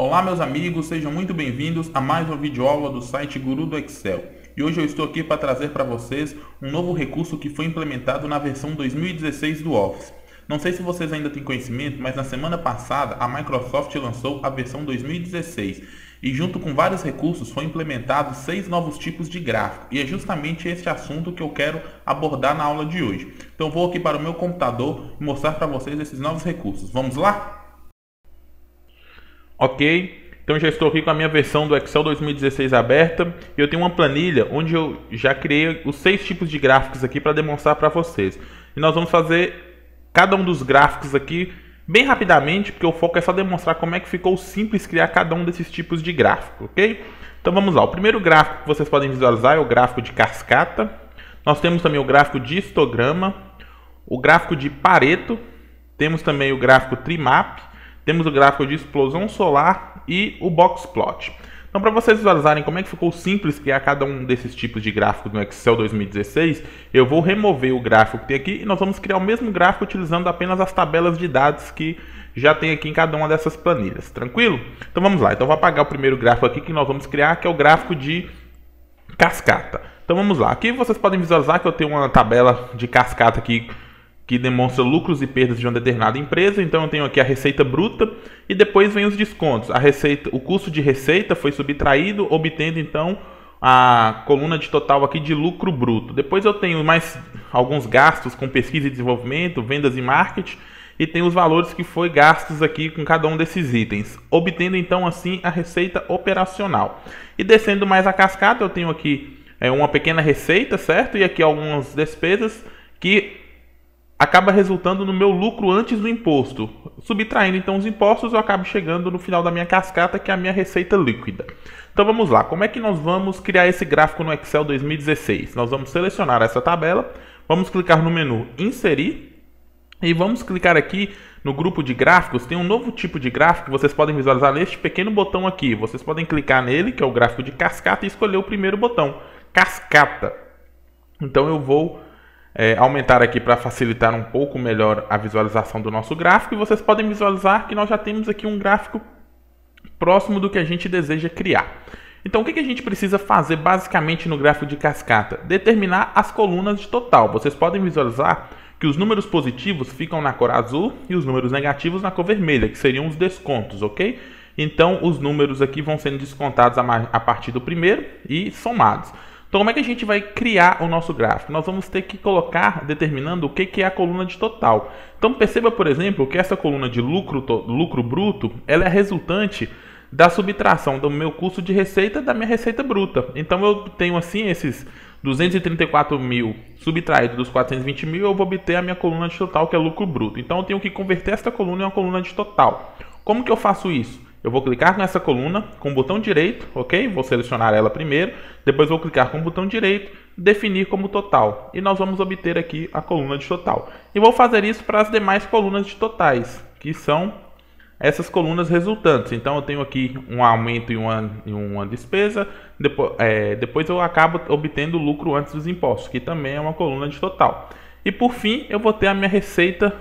Olá meus amigos, sejam muito bem-vindos a mais uma videoaula do site Guru do Excel. E hoje eu estou aqui para trazer para vocês um novo recurso que foi implementado na versão 2016 do Office. Não sei se vocês ainda têm conhecimento, mas na semana passada a Microsoft lançou a versão 2016 e junto com vários recursos foi implementado 6 novos tipos de gráfico. E é justamente esse assunto que eu quero abordar na aula de hoje. Então vou aqui para o meu computador e mostrar para vocês esses novos recursos. Vamos lá? Ok, então já estou aqui com a minha versão do Excel 2016 aberta e eu tenho uma planilha onde eu já criei os 6 tipos de gráficos aqui para demonstrar para vocês. E nós vamos fazer cada um dos gráficos aqui bem rapidamente, porque o foco é só demonstrar como é que ficou simples criar cada um desses tipos de gráfico, ok? Então vamos lá, o primeiro gráfico que vocês podem visualizar é o gráfico de cascata. Nós temos também o gráfico de histograma, o gráfico de Pareto, temos também o gráfico Trimap, temos o gráfico de explosão solar e o box plot. Então, para vocês visualizarem como é que ficou simples criar cada um desses tipos de gráficos no Excel 2016, eu vou remover o gráfico que tem aqui e nós vamos criar o mesmo gráfico utilizando apenas as tabelas de dados que já tem aqui em cada uma dessas planilhas. Tranquilo? Então vamos lá. Então eu vou apagar o primeiro gráfico aqui que nós vamos criar, que é o gráfico de cascata. Então vamos lá. Aqui vocês podem visualizar que eu tenho uma tabela de cascata aqui que demonstra lucros e perdas de uma determinada empresa. Então eu tenho aqui a receita bruta e depois vem os descontos. A receita, o custo de receita foi subtraído, obtendo então a coluna de total aqui de lucro bruto. Depois eu tenho mais alguns gastos com pesquisa e desenvolvimento, vendas e marketing, e tem os valores que foi gastos aqui com cada um desses itens, obtendo então assim a receita operacional. E descendo mais a cascata, eu tenho aqui uma pequena receita, certo? E aqui algumas despesas que acaba resultando no meu lucro antes do imposto. Subtraindo então os impostos, eu acabo chegando no final da minha cascata, que é a minha receita líquida. Então vamos lá, como é que nós vamos criar esse gráfico no Excel 2016? Nós vamos selecionar essa tabela, vamos clicar no menu Inserir e vamos clicar aqui no grupo de gráficos. Tem um novo tipo de gráfico que vocês podem visualizar neste pequeno botão aqui. Vocês podem clicar nele, que é o gráfico de cascata, e escolher o primeiro botão, cascata. Então eu vou aumentar aqui para facilitar um pouco melhor a visualização do nosso gráfico, e vocês podem visualizar que nós já temos aqui um gráfico próximo do que a gente deseja criar. Então o que a gente precisa fazer basicamente no gráfico de cascata? Determinar as colunas de total. Vocês podem visualizar que os números positivos ficam na cor azul e os números negativos na cor vermelha, que seriam os descontos, ok? Então os números aqui vão sendo descontados a partir do primeiro e somados. Então, como é que a gente vai criar o nosso gráfico? Nós vamos ter que colocar, determinando o que é a coluna de total. Então, perceba, por exemplo, que essa coluna de lucro bruto, ela é resultante da subtração do meu custo de receita da minha receita bruta. Então, eu tenho assim esses 234 mil subtraído dos 420 mil, eu vou obter a minha coluna de total, que é lucro bruto. Então, eu tenho que converter esta coluna em uma coluna de total. Como que eu faço isso? Eu vou clicar nessa coluna com o botão direito, ok? Vou selecionar ela primeiro, depois vou clicar com o botão direito, definir como total. E nós vamos obter aqui a coluna de total. E vou fazer isso para as demais colunas de totais, que são essas colunas resultantes. Então eu tenho aqui um aumento e uma despesa, depois eu acabo obtendo lucro antes dos impostos, que também é uma coluna de total. E por fim eu vou ter a minha receita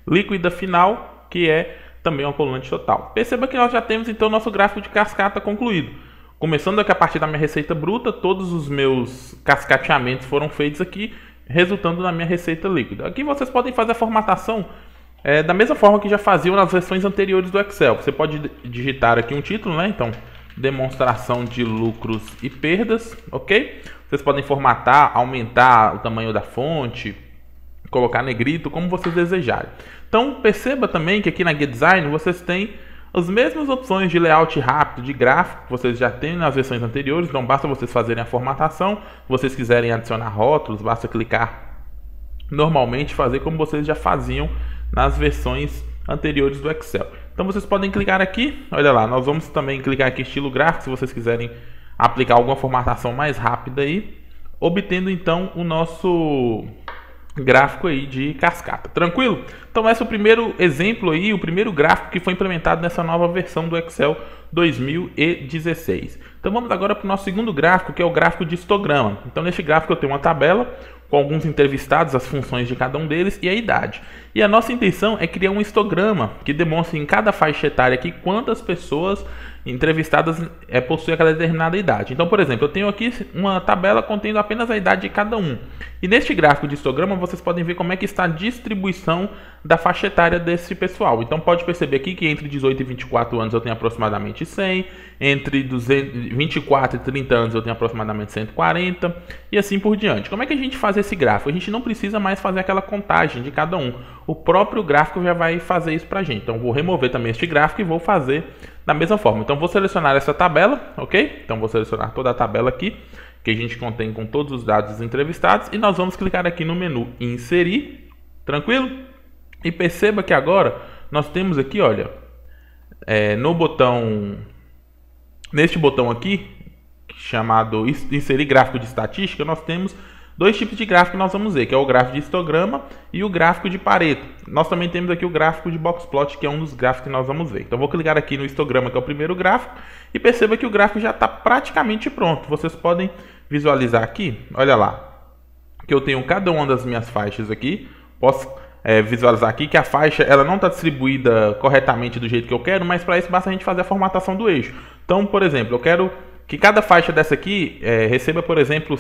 líquida final, que é também uma coluna de total. Perceba que nós já temos então nosso gráfico de cascata concluído. Começando aqui a partir da minha receita bruta, todos os meus cascateamentos foram feitos aqui, resultando na minha receita líquida. Aqui vocês podem fazer a formatação da mesma forma que já faziam nas versões anteriores do Excel. Você pode digitar aqui um título, né? Então, demonstração de lucros e perdas, ok? Vocês podem formatar, aumentar o tamanho da fonte, colocar negrito, como vocês desejarem. Então perceba também que aqui na Guia Design vocês têm as mesmas opções de layout rápido, de gráfico, que vocês já têm nas versões anteriores. Então basta vocês fazerem a formatação. Se vocês quiserem adicionar rótulos, basta clicar normalmente, fazer como vocês já faziam nas versões anteriores do Excel. Então vocês podem clicar aqui, olha lá, nós vamos também clicar aqui estilo gráfico, se vocês quiserem aplicar alguma formatação mais rápida aí, obtendo então o nosso gráfico aí de cascata. Tranquilo? Então esse é o primeiro exemplo aí, o primeiro gráfico que foi implementado nessa nova versão do Excel 2016. Então vamos agora para o nosso segundo gráfico, que é o gráfico de histograma. Então neste gráfico eu tenho uma tabela com alguns entrevistados, as funções de cada um deles e a idade. E a nossa intenção é criar um histograma que demonstre em cada faixa etária aqui quantas pessoas entrevistadas possuem aquela determinada idade. Então, por exemplo, eu tenho aqui uma tabela contendo apenas a idade de cada um. E neste gráfico de histograma vocês podem ver como é que está a distribuição da faixa etária desse pessoal. Então pode perceber aqui que entre 18 e 24 anos eu tenho aproximadamente 100, entre 24 e 30 anos eu tenho aproximadamente 140 e assim por diante. Como é que a gente faz esse gráfico? A gente não precisa mais fazer aquela contagem de cada um. O próprio gráfico já vai fazer isso para a gente. Então vou remover também este gráfico e vou fazer da mesma forma. Então vou selecionar essa tabela, ok? Então vou selecionar toda a tabela aqui, que a gente contém com todos os dados dos entrevistados, e nós vamos clicar aqui no menu Inserir, tranquilo? E perceba que agora nós temos aqui, olha, neste botão aqui, chamado Inserir Gráfico de Estatística, nós temos dois tipos de gráfico que nós vamos ver, que é o gráfico de histograma e o gráfico de Pareto. Nós também temos aqui o gráfico de Boxplot, que é um dos gráficos que nós vamos ver. Então vou clicar aqui no histograma, que é o primeiro gráfico, e perceba que o gráfico já está praticamente pronto. Vocês podem visualizar aqui, olha lá, que eu tenho cada uma das minhas faixas aqui. Posso visualizar aqui que a faixa ela não está distribuída corretamente do jeito que eu quero, mas para isso basta a gente fazer a formatação do eixo. Então, por exemplo, eu quero que cada faixa dessa aqui receba, por exemplo,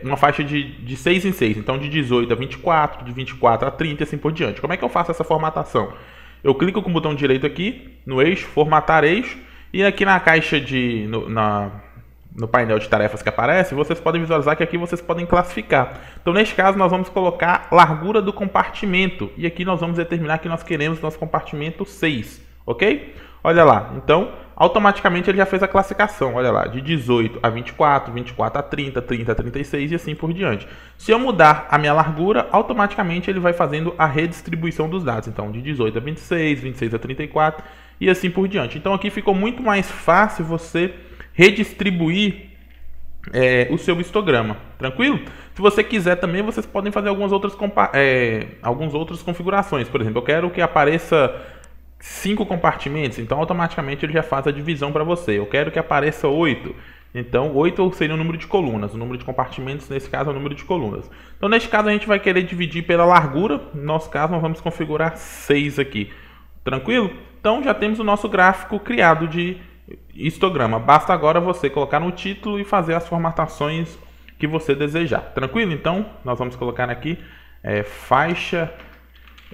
uma faixa de 6 em 6. Então, de 18 a 24, de 24 a 30 e assim por diante. Como é que eu faço essa formatação? Eu clico com o botão direito aqui, no eixo, formatar eixo, e aqui na caixa no painel de tarefas que aparece, vocês podem visualizar que aqui vocês podem classificar. Então, neste caso, nós vamos colocar largura do compartimento. E aqui nós vamos determinar que nós queremos nosso compartimento 6, ok? Olha lá, então, automaticamente ele já fez a classificação, olha lá, de 18 a 24, 24 a 30, 30 a 36 e assim por diante. Se eu mudar a minha largura, automaticamente ele vai fazendo a redistribuição dos dados. Então, de 18 a 26, 26 a 34 e assim por diante. Então, aqui ficou muito mais fácil você redistribuir o seu histograma, tranquilo? Se você quiser também, vocês podem fazer algumas outras configurações. Por exemplo, eu quero que apareça 5 compartimentos, então automaticamente ele já faz a divisão para você. Eu quero que apareça 8, então 8 seria o número de colunas, o número de compartimentos nesse caso é o número de colunas. Então neste caso a gente vai querer dividir pela largura, no nosso caso nós vamos configurar 6 aqui, tranquilo? Então já temos o nosso gráfico criado de histograma, basta agora você colocar no título e fazer as formatações que você desejar, tranquilo? Então nós vamos colocar aqui faixa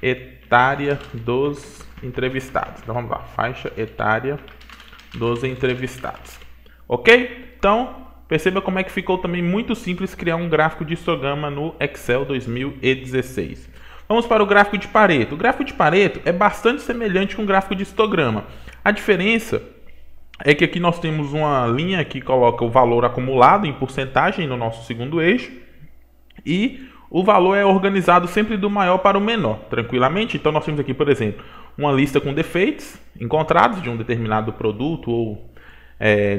etária dos entrevistados. Então vamos lá, faixa etária dos entrevistados, ok? Então perceba como é que ficou também muito simples criar um gráfico de histograma no Excel 2016. Vamos para o gráfico de Pareto. O gráfico de Pareto é bastante semelhante com o gráfico de histograma. A diferença é que aqui nós temos uma linha que coloca o valor acumulado em porcentagem no nosso segundo eixo e o valor é organizado sempre do maior para o menor, tranquilamente. Então nós temos aqui, por exemplo, uma lista com defeitos encontrados de um determinado produto ou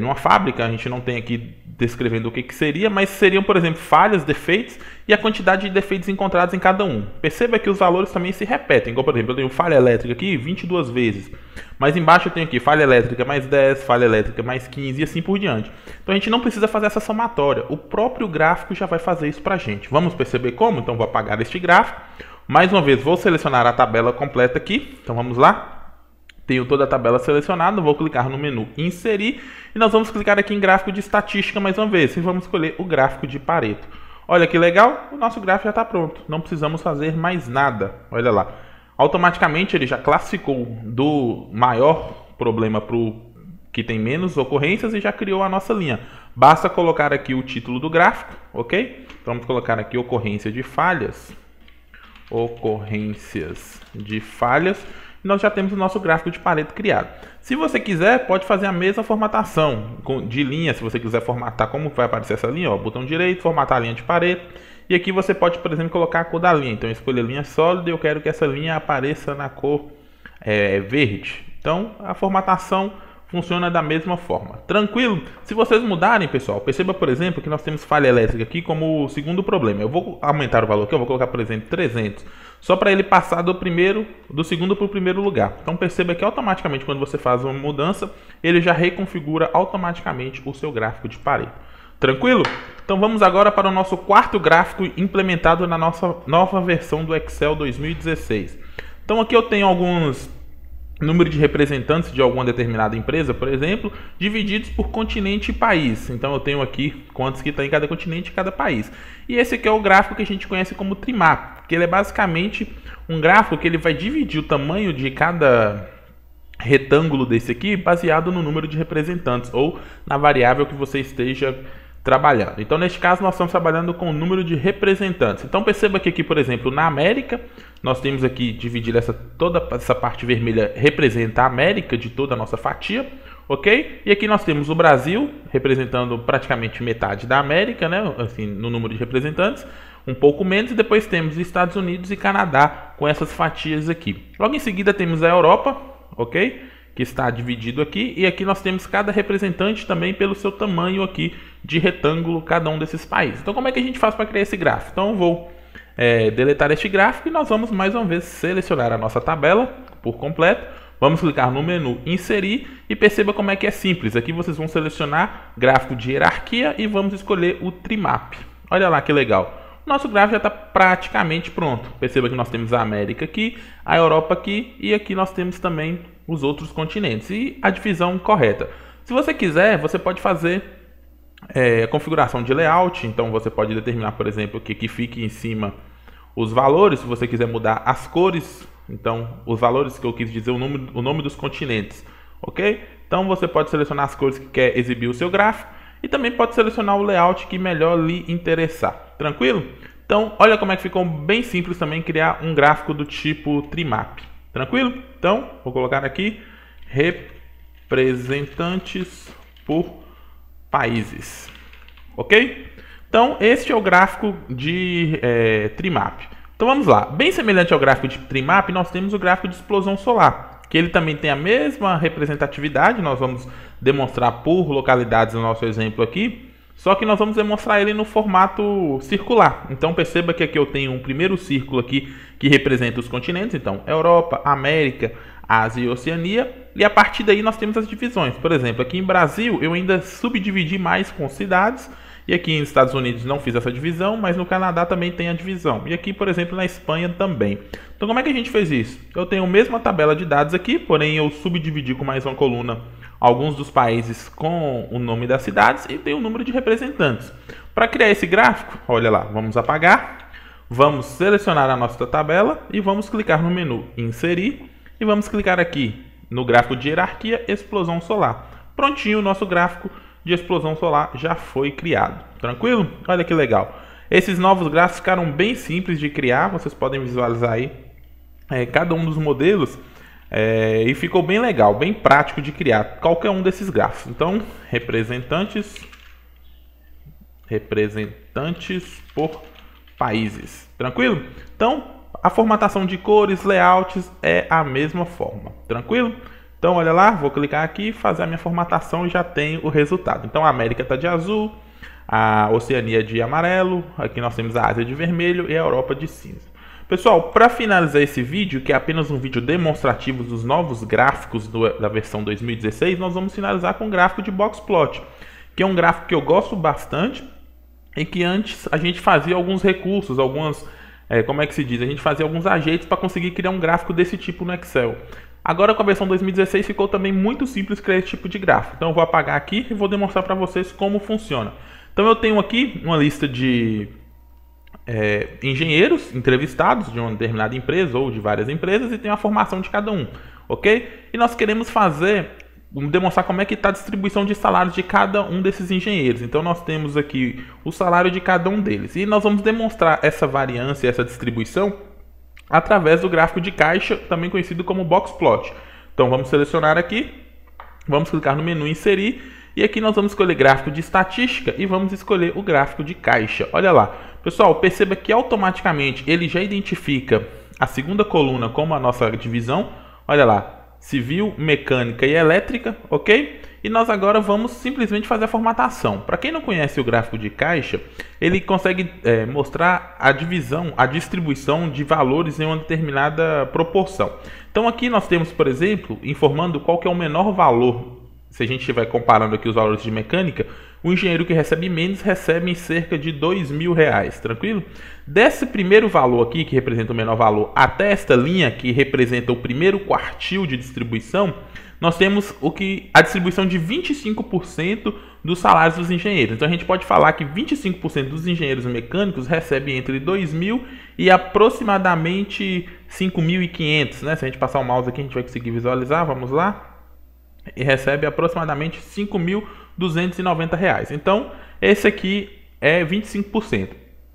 numa fábrica. A gente não tem aqui descrevendo o que seria, mas seriam, por exemplo, falhas, defeitos e a quantidade de defeitos encontrados em cada um. Perceba que os valores também se repetem. Como, por exemplo, eu tenho falha elétrica aqui 22 vezes, mas embaixo eu tenho aqui falha elétrica mais 10, falha elétrica mais 15 e assim por diante. Então a gente não precisa fazer essa somatória, o próprio gráfico já vai fazer isso para a gente. Vamos perceber como? Então vou apagar este gráfico. Mais uma vez vou selecionar a tabela completa aqui, então vamos lá. Tenho toda a tabela selecionada, vou clicar no menu Inserir e nós vamos clicar aqui em Gráfico de Estatística mais uma vez e vamos escolher o Gráfico de Pareto. Olha que legal, o nosso gráfico já está pronto, não precisamos fazer mais nada, olha lá. Automaticamente ele já classificou do maior problema para o que tem menos ocorrências e já criou a nossa linha. Basta colocar aqui o título do gráfico, ok? Então vamos colocar aqui ocorrência de falhas. Ocorrências de falhas. Nós já temos o nosso gráfico de Pareto criado. Se você quiser, pode fazer a mesma formatação de linha. Se você quiser formatar como vai aparecer essa linha, ó, botão direito, formatar a linha de Pareto. E aqui você pode, por exemplo, colocar a cor da linha. Então eu escolho a linha sólida e eu quero que essa linha apareça na cor verde. Então a formatação funciona da mesma forma. Tranquilo? Se vocês mudarem, pessoal, perceba, por exemplo, que nós temos falha elétrica aqui como o segundo problema. Eu vou aumentar o valor aqui, eu vou colocar, por exemplo, 300, só para ele passar do segundo para o primeiro lugar. Então perceba que automaticamente, quando você faz uma mudança, ele já reconfigura automaticamente o seu gráfico de Pareto. Tranquilo? Então vamos agora para o nosso quarto gráfico implementado na nossa nova versão do Excel 2016. Então aqui eu tenho alguns número de representantes de alguma determinada empresa, por exemplo, divididos por continente e país. Então eu tenho aqui quantos que está em cada continente e cada país. E esse aqui é o gráfico que a gente conhece como trimap, que ele é basicamente um gráfico que ele vai dividir o tamanho de cada retângulo desse aqui baseado no número de representantes ou na variável que você esteja trabalhando. Então, neste caso, nós estamos trabalhando com o número de representantes. Então, perceba que aqui, por exemplo, na América, nós temos aqui dividir toda essa parte vermelha representa a América de toda a nossa fatia, ok? E aqui nós temos o Brasil, representando praticamente metade da América, né? Assim, no número de representantes, um pouco menos, e depois temos Estados Unidos e Canadá com essas fatias aqui. Logo em seguida temos a Europa, ok? Que está dividido aqui, e aqui nós temos cada representante também pelo seu tamanho aqui de retângulo, cada um desses países. Então como é que a gente faz para criar esse gráfico? Então eu vou deletar este gráfico e nós vamos mais uma vez selecionar a nossa tabela por completo. Vamos clicar no menu inserir e perceba como é que é simples. Aqui vocês vão selecionar gráfico de hierarquia e vamos escolher o trimap. Olha lá que legal. Nosso gráfico já está praticamente pronto. Perceba que nós temos a América aqui, a Europa aqui e aqui nós temos também os outros continentes e a divisão correta. Se você quiser, você pode fazer a configuração de layout. Então você pode determinar, por exemplo, que fique em cima os valores. Se você quiser mudar as cores, então os valores que eu quis dizer, o nome dos continentes, ok? Então você pode selecionar as cores que quer exibir o seu gráfico. E também pode selecionar o layout que melhor lhe interessar. Tranquilo? Então, olha como é que ficou bem simples também criar um gráfico do tipo trimap. Tranquilo? Então, vou colocar aqui representantes por países. Ok? Então, este é o gráfico de trimap. Então, vamos lá. Bem semelhante ao gráfico de trimap, nós temos o gráfico de explosão solar, que ele também tem a mesma representatividade. Nós vamos demonstrar por localidades no nosso exemplo aqui, só que nós vamos demonstrar ele no formato circular. Então perceba que aqui eu tenho um primeiro círculo aqui que representa os continentes, então Europa, América, Ásia e Oceania, e a partir daí nós temos as divisões. Por exemplo, aqui em Brasil eu ainda subdividi mais com cidades, e aqui nos Estados Unidos não fiz essa divisão, mas no Canadá também tem a divisão. E aqui, por exemplo, na Espanha também. Então como é que a gente fez isso? Eu tenho a mesma tabela de dados aqui, porém eu subdividi com mais uma coluna alguns dos países com o nome das cidades e tem o número de representantes. Para criar esse gráfico, olha lá, vamos apagar, vamos selecionar a nossa tabela e vamos clicar no menu inserir e vamos clicar aqui no gráfico de hierarquia explosão solar. Prontinho, o nosso gráfico de explosão solar já foi criado. Tranquilo? Olha que legal. Esses novos gráficos ficaram bem simples de criar, vocês podem visualizar aí cada um dos modelos. E ficou bem legal, bem prático de criar qualquer um desses gráficos. Então, representantes por países. Tranquilo? Então, a formatação de cores, layouts é a mesma forma. Tranquilo? Então, olha lá, vou clicar aqui, fazer a minha formatação e já tenho o resultado. Então, a América está de azul, a Oceania de amarelo, aqui nós temos a Ásia de vermelho e a Europa de cinza. Pessoal, para finalizar esse vídeo, que é apenas um vídeo demonstrativo dos novos gráficos da versão 2016, nós vamos finalizar com o gráfico de Boxplot, que é um gráfico que eu gosto bastante e que antes a gente fazia alguns recursos, como é que se diz? A gente fazia alguns ajeitos para conseguir criar um gráfico desse tipo no Excel. Agora com a versão 2016 ficou também muito simples criar esse tipo de gráfico. Então eu vou apagar aqui e vou demonstrar para vocês como funciona. Então eu tenho aqui uma lista de engenheiros entrevistados de uma determinada empresa ou de várias empresas e tem a formação de cada um, ok? E nós queremos demonstrar como é que está a distribuição de salários de cada um desses engenheiros. Então nós temos aqui o salário de cada um deles e nós vamos demonstrar essa variância, essa distribuição através do gráfico de caixa, também conhecido como Boxplot. Então vamos selecionar aqui, vamos clicar no menu inserir e aqui nós vamos escolher gráfico de estatística e vamos escolher o gráfico de caixa. Olha lá. Pessoal, perceba que automaticamente ele já identifica a segunda coluna como a nossa divisão. Olha lá, civil, mecânica e elétrica, ok? E nós agora vamos simplesmente fazer a formatação. Para quem não conhece o gráfico de caixa, ele consegue mostrar a divisão, a distribuição de valores em uma determinada proporção. Então aqui nós temos, por exemplo, informando qual que é o menor valor. Se a gente estiver comparando aqui os valores de mecânica, o engenheiro que recebe menos recebe em cerca de R$2.000, tranquilo? Desse primeiro valor aqui, que representa o menor valor, até esta linha, que representa o primeiro quartil de distribuição, nós temos a distribuição de 25% dos salários dos engenheiros. Então a gente pode falar que 25% dos engenheiros mecânicos recebem entre R$2.000 e aproximadamente R$5.500, né? Se a gente passar o mouse aqui, a gente vai conseguir visualizar, vamos lá. E recebe aproximadamente R$5.290. Então, esse aqui é 25%.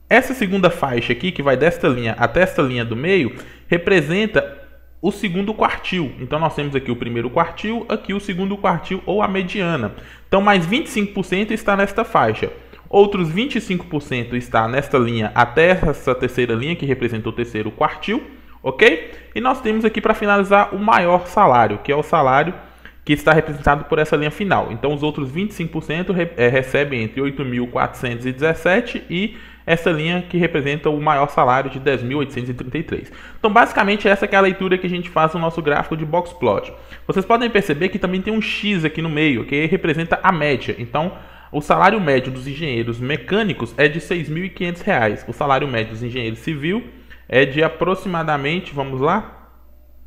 Essa segunda faixa aqui, que vai desta linha até esta linha do meio, representa o segundo quartil. Então, nós temos aqui o primeiro quartil, aqui o segundo quartil ou a mediana. Então, mais 25% está nesta faixa. Outros 25% está nesta linha até essa terceira linha, que representa o terceiro quartil, ok? E nós temos aqui, para finalizar, o maior salário, que é o salário que está representado por essa linha final. Então, os outros 25% recebem entre 8.417 e essa linha que representa o maior salário de 10.833. Então, basicamente, essa que é a leitura que a gente faz no nosso gráfico de box plot. Vocês podem perceber que também tem um X aqui no meio, que representa a média. Então, o salário médio dos engenheiros mecânicos é de R$6.500. O salário médio dos engenheiros civil é de aproximadamente, vamos lá?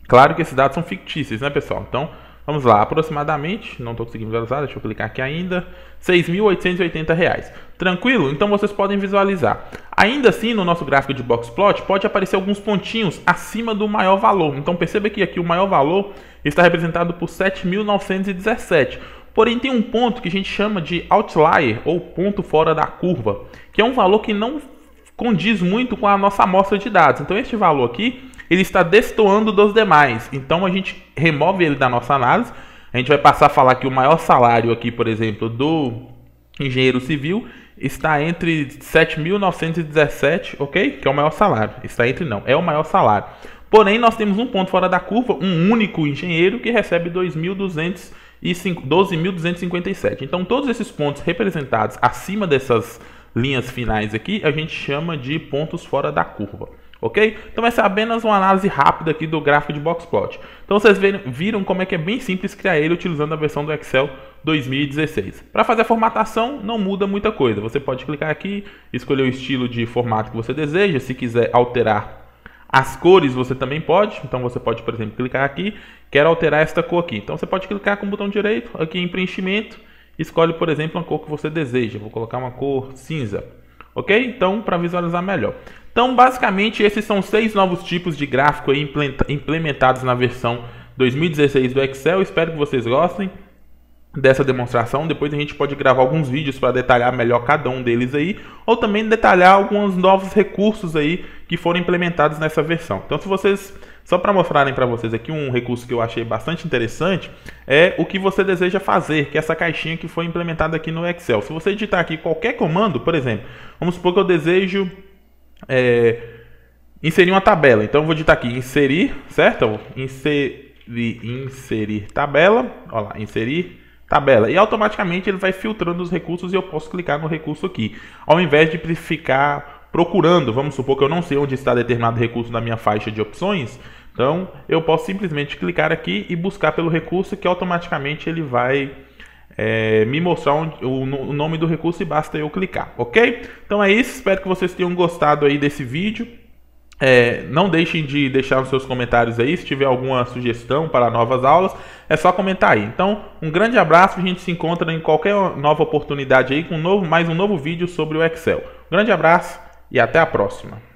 Claro que esses dados são fictícios, né, pessoal? Então, vamos lá, aproximadamente, não estou conseguindo visualizar, deixa eu clicar aqui ainda, R$6.880. Tranquilo? Então vocês podem visualizar. Ainda assim, no nosso gráfico de box plot, pode aparecer alguns pontinhos acima do maior valor. Então perceba que aqui o maior valor está representado por 7.917. Porém, tem um ponto que a gente chama de outlier, ou ponto fora da curva, que é um valor que não condiz muito com a nossa amostra de dados. Então este valor aqui, ele está destoando dos demais. Então a gente remove ele da nossa análise. A gente vai passar a falar que o maior salário aqui, por exemplo, do engenheiro civil está entre 7.917, ok? Que é o maior salário. Está entre não, é o maior salário. Porém, nós temos um ponto fora da curva, um único engenheiro que recebe 12.257. Então todos esses pontos representados acima dessas linhas finais aqui, a gente chama de pontos fora da curva. Ok? Então essa é apenas uma análise rápida aqui do gráfico de box plot. Então vocês viram como é que é bem simples criar ele utilizando a versão do Excel 2016. Para fazer a formatação não muda muita coisa. Você pode clicar aqui, escolher o estilo de formato que você deseja. Se quiser alterar as cores, você também pode. Então você pode, por exemplo, clicar aqui, quero alterar esta cor aqui. Então você pode clicar com o botão direito aqui em preenchimento, escolhe, por exemplo, uma cor que você deseja. Vou colocar uma cor cinza. Ok? Então, para visualizar melhor. Então, basicamente, esses são 6 novos tipos de gráfico aí implementados na versão 2016 do Excel. Espero que vocês gostem dessa demonstração. Depois a gente pode gravar alguns vídeos para detalhar melhor cada um deles aí, ou também detalhar alguns novos recursos aí que foram implementados nessa versão. Então, se vocês, só para mostrarem para vocês aqui um recurso que eu achei bastante interessante, é o que você deseja fazer, que é essa caixinha que foi implementada aqui no Excel. Se você digitar aqui qualquer comando, por exemplo, vamos supor que eu desejo inserir uma tabela. Então eu vou digitar aqui inserir, certo? Inserir tabela, olha lá, inserir tabela, e automaticamente ele vai filtrando os recursos e eu posso clicar no recurso aqui, ao invés de ficar procurando. Vamos supor que eu não sei onde está determinado recurso na minha faixa de opções, então eu posso simplesmente clicar aqui e buscar pelo recurso, que automaticamente ele vai me mostrar o nome do recurso e basta eu clicar, ok? Então é isso, espero que vocês tenham gostado aí desse vídeo. Não deixem de deixar os seus comentários aí, se tiver alguma sugestão para novas aulas, é só comentar aí. Então, um grande abraço, a gente se encontra em qualquer nova oportunidade aí com mais um novo vídeo sobre o Excel. Um grande abraço e até a próxima.